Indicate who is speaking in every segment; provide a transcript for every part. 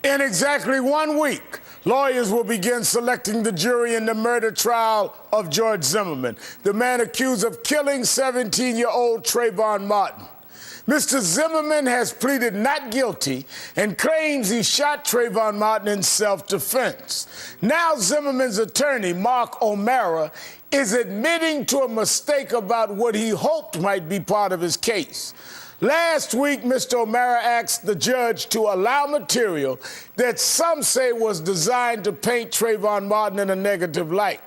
Speaker 1: In exactly 1 week, lawyers will begin selecting the jury in the murder trial of George Zimmerman, the man accused of killing 17-year-old Trayvon Martin. Mr. Zimmerman has pleaded not guilty and claims he shot Trayvon Martin in self-defense. Now Zimmerman's attorney, Mark O'Mara, is admitting to a mistake about what he hoped might be part of his case. Last week, Mr. O'Mara asked the judge to allow material that some say was designed to paint Trayvon Martin in a negative light.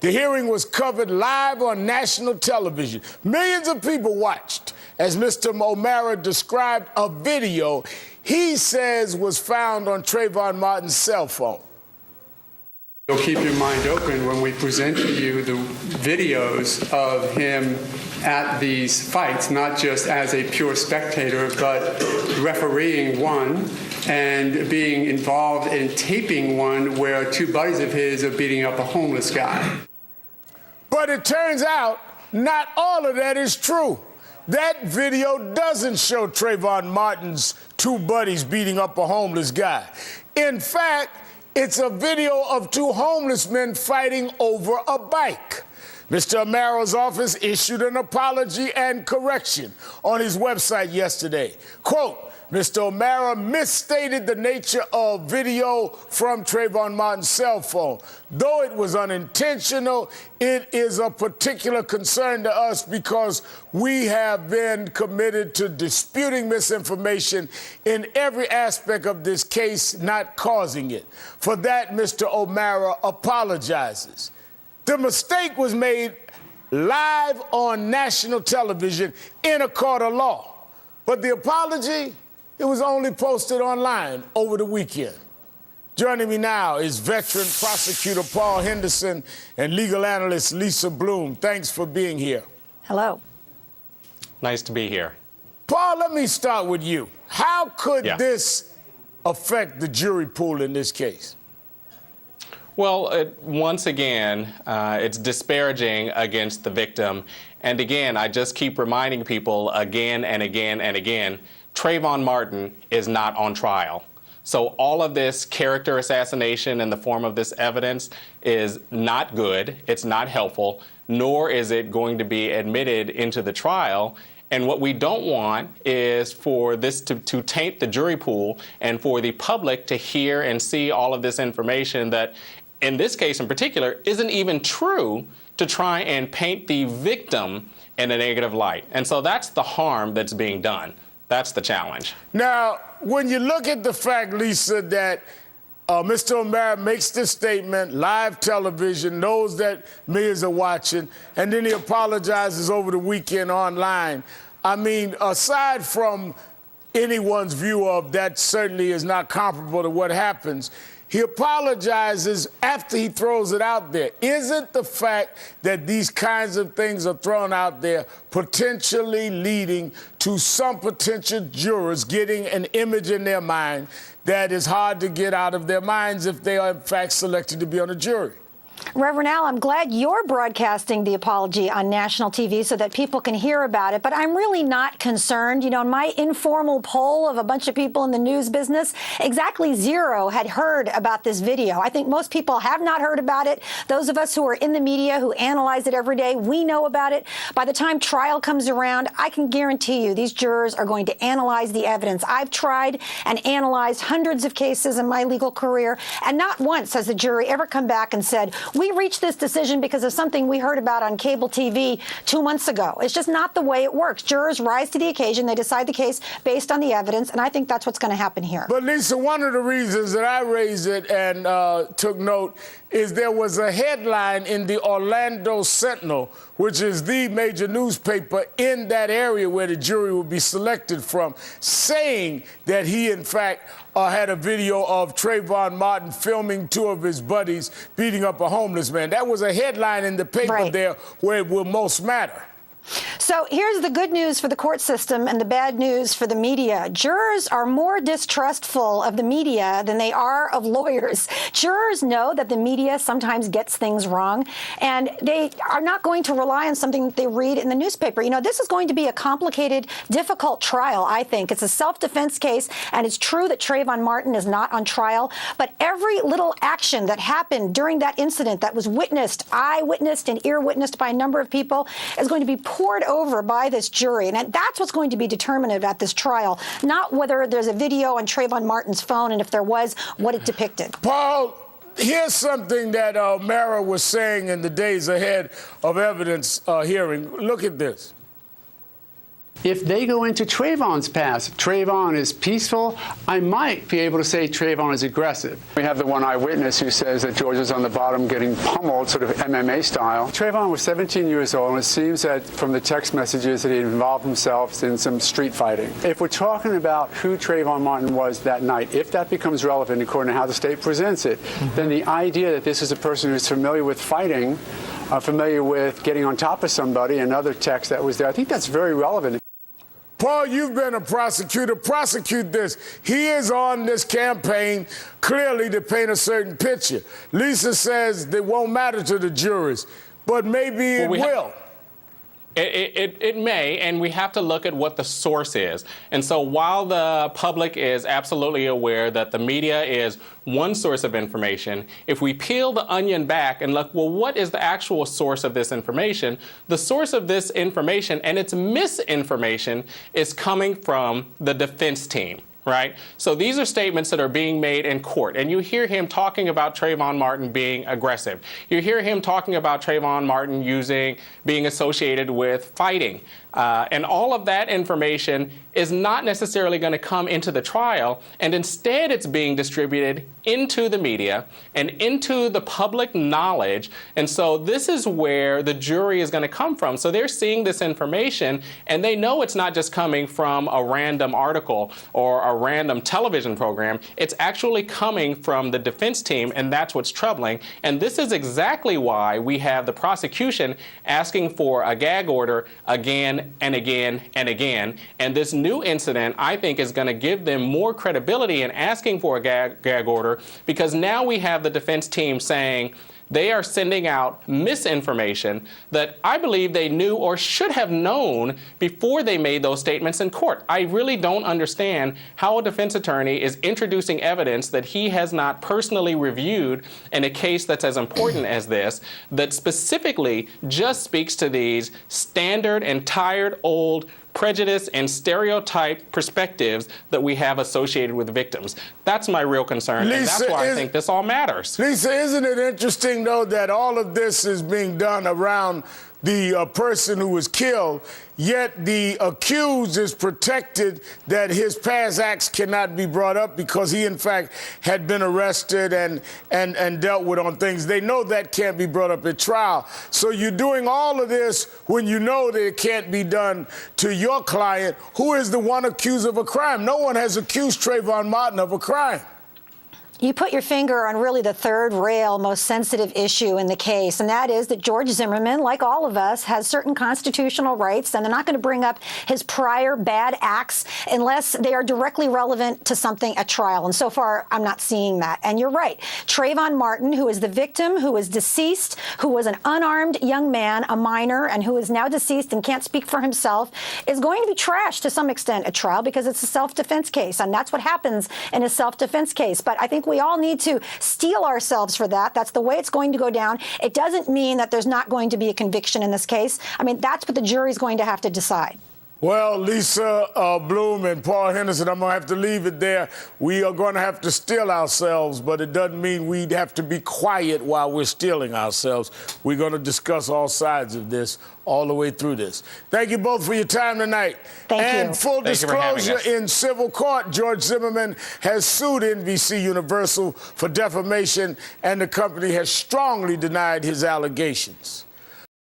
Speaker 1: The hearing was covered live on national television. Millions of people watched as Mr. O'Mara described a video he says was found on Trayvon Martin's cell phone.
Speaker 2: You'll keep your mind open when we present to you the videos of him at these fights, not just as a pure spectator, but refereeing one and being involved in taping one where two buddies of his are beating up a homeless guy.
Speaker 1: But it turns out not all of that is true. That video doesn't show Trayvon Martin's two buddies beating up a homeless guy. In fact, it's a video of two homeless men fighting over a bike. Mr. O'Mara's office issued an apology and correction on his website yesterday. Quote, Mr. O'Mara misstated the nature of video from Trayvon Martin's cell phone. Though it was unintentional, it is a particular concern to us because we have been committed to disputing misinformation in every aspect of this case, not causing it. For that, Mr. O'Mara apologizes. The mistake was made live on national television in a court of law. But the apology, it was only posted online over the weekend. Joining me now is veteran prosecutor Paul Henderson and legal analyst Lisa Bloom. Thanks for being here.
Speaker 3: Hello.
Speaker 4: Nice to be here.
Speaker 1: Paul, let me start with you. How could this affect the jury pool in this case?
Speaker 4: Well, once again, it's disparaging against the victim. And again, I just keep reminding people again and again and again, Trayvon Martin is not on trial. So all of this character assassination in the form of this evidence is not good, it's not helpful, nor is it going to be admitted into the trial. And what we don't want is for this to taint the jury pool and for the public to hear and see all of this information that, in this case in particular, isn't even true, to try and paint the victim in a negative light. And so that's the harm that's being done. That's the challenge.
Speaker 1: Now, when you look at the fact, Lisa, that Mr. O'Mara makes this statement, live television, knows that millions are watching, and then he apologizes over the weekend online. I mean, aside from anyone's view of that certainly is not comparable to what happens, he apologizes after he throws it out there. Isn't the fact that these kinds of things are thrown out there potentially leading to some potential jurors getting an image in their mind that is hard to get out of their minds if they are in fact selected to be on a jury?
Speaker 3: Reverend Al, I'm glad you're broadcasting the apology on national TV so that people can hear about it, but I'm really not concerned. You know, in my informal poll of a bunch of people in the news business, exactly 0 had heard about this video. I think most people have not heard about it. Those of us who are in the media, who analyze it every day, we know about it. By the time trial comes around, I can guarantee you these jurors are going to analyze the evidence. I've tried and analyzed hundreds of cases in my legal career, and not once has the jury ever come back and said, we reached this decision because of something we heard about on cable TV 2 months ago. It's just not the way it works. Jurors rise to the occasion. They decide the case based on the evidence, and I think that's what's going to happen here.
Speaker 1: But, Lisa, one of the reasons that I raised it and took note is there was a headline in the Orlando Sentinel, which is the major newspaper in that area where the jury will be selected from, saying that he, in fact, had a video of Trayvon Martin filming two of his buddies beating up a homeless man. That was a headline in the paper there where it will most matter.
Speaker 3: So here's the good news for the court system and the bad news for the media. Jurors are more distrustful of the media than they are of lawyers. Jurors know that the media sometimes gets things wrong, and they are not going to rely on something that they read in the newspaper. You know, this is going to be a complicated, difficult trial, I think. It's a self-defense case, and it's true that Trayvon Martin is not on trial, but every little action that happened during that incident that was witnessed, eye-witnessed and ear-witnessed by a number of people is going to be poured over by this jury. And that's what's going to be determinative at this trial, not whether there's a video on Trayvon Martin's phone, and if there was, what it depicted.
Speaker 1: Paul, here's something that Mara was saying in the days ahead of evidence hearing. Look at this.
Speaker 2: If they go into Trayvon's past, Trayvon is peaceful, I might be able to say Trayvon is aggressive. We have the one eyewitness who says that George is on the bottom getting pummeled, sort of MMA style. Trayvon was 17 years old, and it seems that from the text messages that he involved himself in some street fighting. If we're talking about who Trayvon Martin was that night, if that becomes relevant according to how the state presents it, then the idea that this is a person who's familiar with fighting, familiar with getting on top of somebody, and other text that was there, I think that's very relevant.
Speaker 1: Paul, you've been a prosecutor. Prosecute this. He is on this campaign clearly to paint a certain picture. Lisa says it won't matter to the jurors, but maybe it will.
Speaker 4: It may, and we have to look at what the source is. And so while the public is absolutely aware that the media is one source of information, if we peel the onion back and look, well, what is the actual source of this information? The source of this information and its misinformation is coming from the defense team. Right? So these are statements that are being made in court, and you hear him talking about Trayvon Martin being aggressive. You hear him talking about Trayvon Martin being associated with fighting. And all of that information is not necessarily going to come into the trial, and instead it's being distributed into the media and into the public knowledge. And so this is where the jury is going to come from. So they're seeing this information, and they know it's not just coming from a random article or a random television program. It's actually coming from the defense team, and that's what's troubling. And this is exactly why we have the prosecution asking for a gag order again and again and again. And this new incident, I think, is going to give them more credibility in asking for a gag order, because now we have the defense team saying they are sending out misinformation that I believe they knew or should have known before they made those statements in court. I really don't understand how a defense attorney is introducing evidence that he has not personally reviewed in a case that's as important as this, that specifically just speaks to these standard and tired old prejudice and stereotype perspectives that we have associated with victims. That's my real concern, and that's why I think this all matters.
Speaker 1: Lisa, isn't it interesting, though, that all of this is being done around the person who was killed, yet the accused is protected that his past acts cannot be brought up because he, in fact, had been arrested and dealt with on things. They know that can't be brought up at trial. So you're doing all of this when you know that it can't be done to your client, who is the one accused of a crime. No one has accused Trayvon Martin of a crime.
Speaker 3: You put your finger on really the third rail, most sensitive issue in the case, and that is that George Zimmerman, like all of us, has certain constitutional rights, and they're not going to bring up his prior bad acts unless they are directly relevant to something at trial. And so far, I'm not seeing that. And you're right. Trayvon Martin, who is the victim, who is deceased, who was an unarmed young man, a minor, and who is now deceased and can't speak for himself, is going to be trashed to some extent at trial because it's a self-defense case, and that's what happens in a self-defense case. But I think we all need to steel ourselves for that. That's the way it's going to go down. It doesn't mean that there's not going to be a conviction in this case. I mean, that's what the jury's going to have to decide.
Speaker 1: Well, Lisa Bloom and Paul Henderson, I'm going to have to leave it there. We are going to have to steel ourselves, but it doesn't mean we'd have to be quiet while we're steeling ourselves. We're going to discuss all sides of this all the way through this. Thank you both for your time tonight.
Speaker 3: Thank you.
Speaker 1: And full disclosure, in civil court, George Zimmerman has sued NBC Universal for defamation, and the company has strongly denied his allegations.